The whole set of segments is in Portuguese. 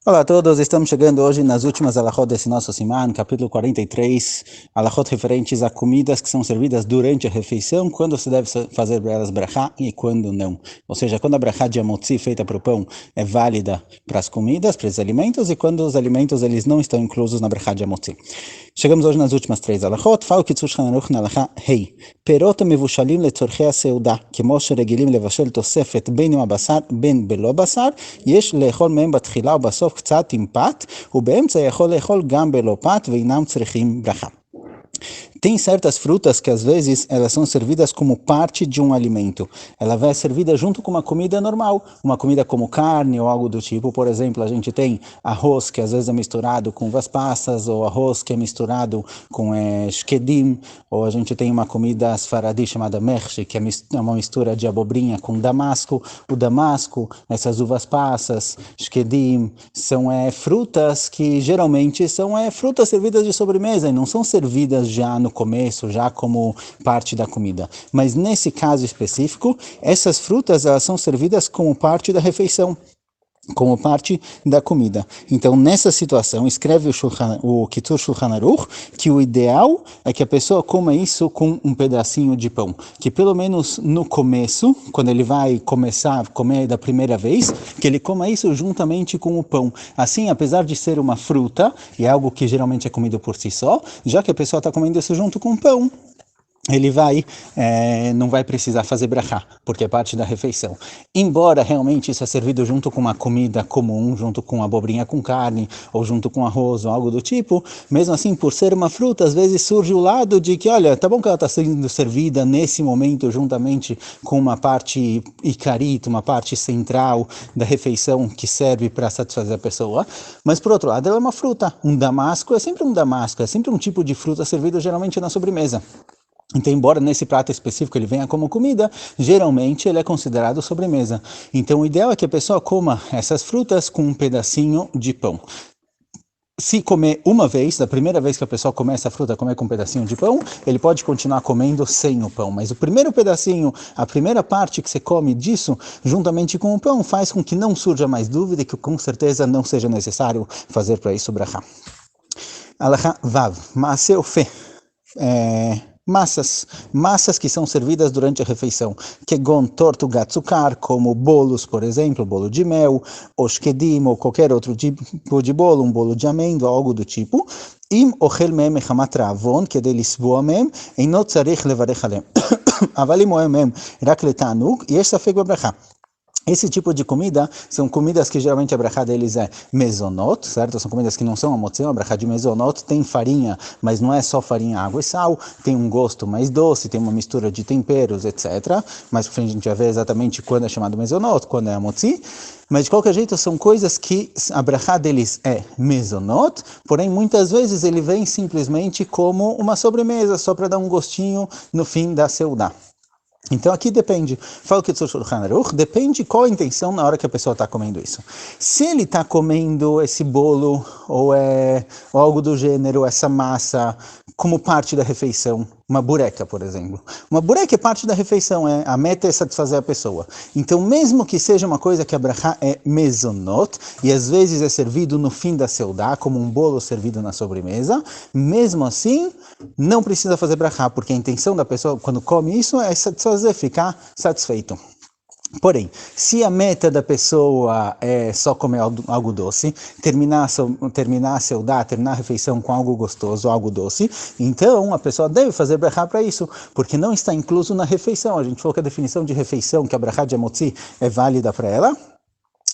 Olá a todos, estamos chegando hoje nas últimas alahot desse nosso Siman, capítulo 43, alahot referentes a comidas que são servidas durante a refeição, quando se deve fazer para elas brachá e quando não. Ou seja, quando a brachá de amotzi feita para o pão é válida para as comidas, para os alimentos, e quando os alimentos eles não estão inclusos na brachá de amotzi. Chegamos hoje nas últimas três alahot. Fala o Kitzur Shulchan Aruch na alahá Hei. Perot המבושלים לצורכי הסעודה, כמו שרגילים לבשל תוספת בין עם הבשר בין בלא בשר, יש לאכול מהם בתחילה ובסוף קצת עם פת, ובאמצע יכול לאכול גם בלא פת ואינם צריכים ברכה. Tem certas frutas que às vezes elas são servidas como parte de um alimento. Ela vai ser servida junto com uma comida normal, uma comida como carne ou algo do tipo. Por exemplo, a gente tem arroz que às vezes é misturado com uvas passas, ou arroz que é misturado com shkedim, ou a gente tem uma comida sfaradi chamada mershi, que é uma mistura de abobrinha com damasco. O damasco, essas uvas passas, shkedim, são frutas que geralmente são frutas servidas de sobremesa e não são servidas já no começo, já como parte da comida. Mas nesse caso específico, essas frutas elas são servidas como parte da refeição, como parte da comida. Então, nessa situação, escreve o Kitzur Shulchan Aruch que o ideal é que a pessoa coma isso com um pedacinho de pão. Que pelo menos no começo, quando ele vai começar a comer da primeira vez, que ele coma isso juntamente com o pão. Assim, apesar de ser uma fruta, e é algo que geralmente é comido por si só, já que a pessoa está comendo isso junto com o pão, ele não vai precisar fazer brachá, porque é parte da refeição. Embora realmente isso é servido junto com uma comida comum, junto com abobrinha com carne, ou junto com arroz, ou algo do tipo, mesmo assim, por ser uma fruta, às vezes surge o lado de que, olha, tá bom que ela está sendo servida nesse momento, juntamente com uma parte icarita, uma parte central da refeição que serve para satisfazer a pessoa, mas por outro lado, ela é uma fruta. Um damasco, é sempre um tipo de fruta servido geralmente na sobremesa. Então, embora nesse prato específico ele venha como comida, geralmente ele é considerado sobremesa. Então, o ideal é que a pessoa coma essas frutas com um pedacinho de pão. Se comer uma vez, da primeira vez que a pessoa comer essa fruta, comer com um pedacinho de pão, ele pode continuar comendo sem o pão. Mas o primeiro pedacinho, a primeira parte que você come disso, juntamente com o pão, faz com que não surja mais dúvida e que com certeza não seja necessário fazer para isso brachá. Alachá Vav, Maaseh Ofeh. Massas que são servidas durante a refeição, kegon torto gatsukar, como bolos, por exemplo, bolo de mel, ou shkedim, ou qualquer outro tipo de bolo, um bolo de amêndoa, algo do tipo. Im ochel mehem mechamat ra'avon, kedei lisboa mehem, eino tzarich levarech alehem. אבל אם הוא היה מהם רק לתענוג, יש ספק בברכה. Esse tipo de comida são comidas que geralmente a brachá deles é mezonot, certo? São comidas que não são amotzi, a brachá de mezonot tem farinha, mas não é só farinha, água e sal, tem um gosto mais doce, tem uma mistura de temperos, etc. Mas a gente vai ver exatamente quando é chamado mezonot, quando é amotzi. Mas de qualquer jeito são coisas que a brachá deles é mezonot, porém muitas vezes ele vem simplesmente como uma sobremesa, só para dar um gostinho no fim da seudá. Então aqui depende, fala o Kitzur Shulchan Aruch, depende qual a intenção na hora que a pessoa está comendo isso. Se ele está comendo esse bolo ou algo do gênero, essa massa, como parte da refeição, uma bureca, por exemplo. Uma bureca é parte da refeição, a meta é satisfazer a pessoa. Então mesmo que seja uma coisa que a brachá é mezonot, e às vezes é servido no fim da seudá, como um bolo servido na sobremesa, mesmo assim, não precisa fazer brachá, porque a intenção da pessoa quando come isso é satisfazer, ficar satisfeito. Porém, se a meta da pessoa é só comer algo doce, terminar a seudá, terminar a refeição com algo gostoso, algo doce, então a pessoa deve fazer brachá para isso, porque não está incluso na refeição. A gente falou que a definição de refeição, que a brachá de amotzi é válida para ela,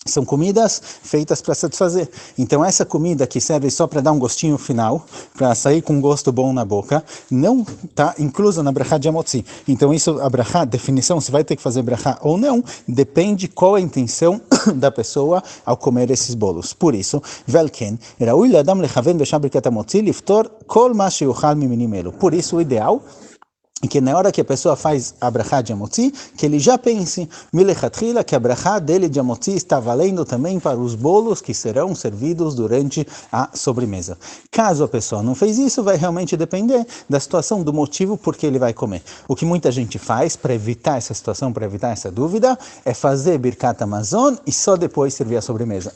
são comidas feitas para satisfazer. Então essa comida que serve só para dar um gostinho final, para sair com um gosto bom na boca, não está inclusa na brachá de amotzi. Então isso, a brachá, definição, se vai ter que fazer brachá ou não, depende qual a intenção da pessoa ao comer esses bolos. Por isso, velken, raui ladam lechaven b'sham birkat hamotzi liftor kol ma sheyuchal miminim elu. Por isso o ideal E que na hora que a pessoa faz a brachá de Hamotzi, que ele já pense, milechatchila, que a brachá dele de Hamotzi está valendo também para os bolos que serão servidos durante a sobremesa. Caso a pessoa não fez isso, vai realmente depender da situação, do motivo por que ele vai comer. O que muita gente faz para evitar essa situação, para evitar essa dúvida, é fazer Birkat Hamazon e só depois servir a sobremesa.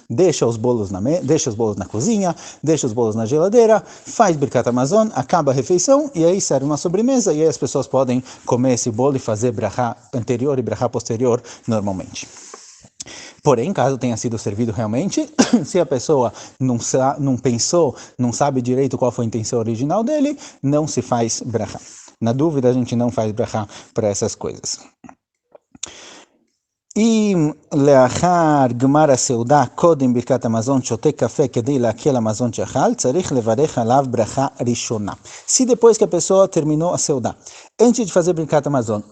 Deixa os bolos na cozinha, deixa os bolos na geladeira, faz Birkat Hamazon, acaba a refeição e aí serve uma sobremesa. E aí as pessoas podem comer esse bolo e fazer brachá anterior e brachá posterior normalmente. Porém, caso tenha sido servido realmente, se a pessoa não pensou, não sabe direito qual foi a intenção original dele, não se faz brachá. Na dúvida, a gente não faz brachá para essas coisas. אם לאחר גמר הסעודה קודם ברכת המזון שותה קפה כדי להקל המזון שאכל, צריך לברך עליו ברכה ראשונה. Se depois que a pessoa terminou a saudá, antes de fazer Birkat Hamazon,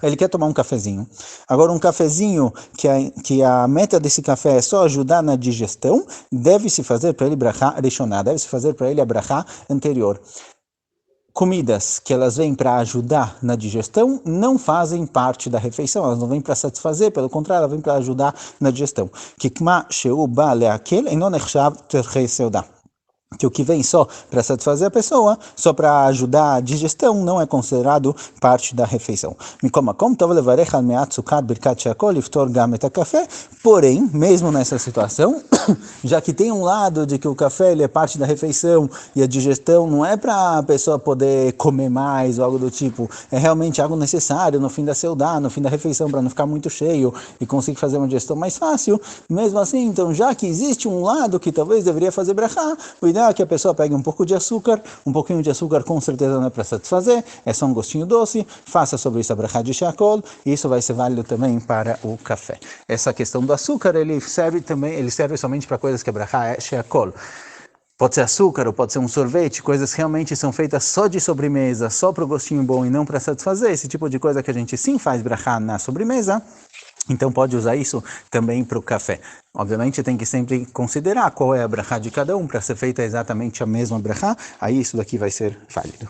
ele quer tomar um cafezinho. Agora um cafezinho que a meta desse café é só ajudar na digestão, deve-se fazer para ele brachá rishoná, deve-se fazer para ele a brachá anterior. Comidas que elas vêm para ajudar na digestão não fazem parte da refeição, elas não vêm para satisfazer, pelo contrário, elas vêm para ajudar na digestão. Que o que vem só para satisfazer a pessoa, só para ajudar a digestão, não é considerado parte da refeição. Porém, mesmo nessa situação, já que tem um lado de que o café ele é parte da refeição e a digestão não é para a pessoa poder comer mais ou algo do tipo, é realmente algo necessário no fim da seudá, no fim da refeição, para não ficar muito cheio e conseguir fazer uma digestão mais fácil. Mesmo assim, então, já que existe um lado que talvez deveria fazer brachá, o ideal é que a pessoa pegue um pouquinho de açúcar com certeza não é para satisfazer, é só um gostinho doce, faça sobre isso a brachá de sheakol, e isso vai ser válido também para o café. Essa questão do açúcar, ele serve somente para coisas que a brachá é sheakol. Pode ser açúcar ou pode ser um sorvete, coisas que realmente são feitas só de sobremesa, só para o gostinho bom e não para satisfazer, esse tipo de coisa que a gente sim faz brachá na sobremesa. Então pode usar isso também para o café. Obviamente tem que sempre considerar qual é a brachá de cada um para ser feita exatamente a mesma brachá, aí isso daqui vai ser válido.